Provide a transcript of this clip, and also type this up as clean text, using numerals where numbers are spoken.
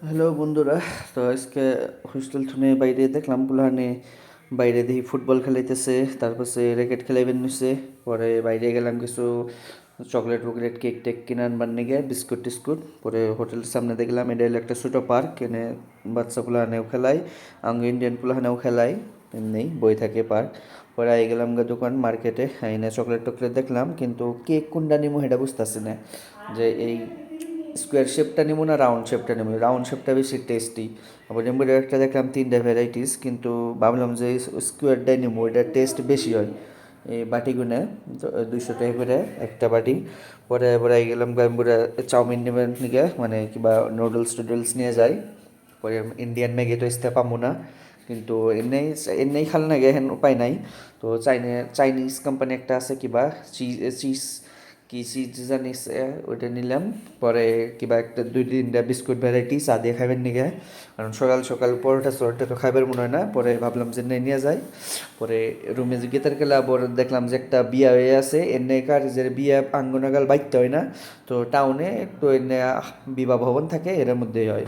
Hello বন্ধুরা। তো আজকে হোস্টেল থুনে বাইরে দেখলাম পুলাহানে বাইরে দেখি ফুটবল খেলাইতেছে, তারপরে র্যাকেট খেলাইবেন নিছে। পরে বাইরে গেলাম কিছু চকলেট ফকলেট কেক টেক কিনে আনবার নিগে, বিস্কুট টিস্কুট। পরে হোটেলের সামনে দেখলাম এটা হলো একটা ছোটো পার্ক, এনে বাচ্চা পোলাহানেও খেলায়, আঙ্গ ইন্ডিয়ান পোলাহানেও খেলায়, এমনি বই থাকে পার্ক। পরে আই গেলাম গা দোকান মার্কেটে, আইনে চকলেট টকলেট দেখলাম, কিন্তু কেক কোনটা নিমু সেটা বুঝতেছি না, যে এই স্কোয়ার শেপটা নেবো না রাউন্ড শেপটা নেবো। রাউন্ড শেপটা বেশি টেস্টি। আবার রেমবোর একটা দেখলাম তিনটা ভ্যারাইটিস, কিন্তু ভাবলাম যে স্কোয়ারটাই নেবো, ওইটার টেস্ট বেশি হয়। এই বাটিগুনে 200 টাকা করে একটা বাটি। পরে পরে গেলাম গাম্বুরা চাউমিন নেবেন নিকে, মানে কিবা নুডলস টুডলস নিয়ে যাই। পরে ইন্ডিয়ান ম্যাগি তো আসতে পাবো না, কিন্তু এমনি এমনি খাল না গে হেন উপায় নাই। তো চাইনিজ কোম্পানি একটা আছে কিবা চিজ চিজ কি চিজ জানিস, ওইটা নিলাম। পরে কিবা একটা 2-3টা বিস্কুট ভ্যারাইটি চা দিয়ে খাবেন নিগে, কারণ সকাল সকাল পরোটা সরোটা তো খাইবার মনে হয় না। পরে ভাবলাম যে নিয়ে যাই। পরে রুমে যে গেতার গেলা আবার দেখলাম যে একটা বিয়া হয়ে আছে, এনে কার যে বিয়া আঙ্গনাগাল বাইতে হয় না। তো টাউনে তো এনে বিবাহ ভবন থাকে, এর মধ্যেই হয়।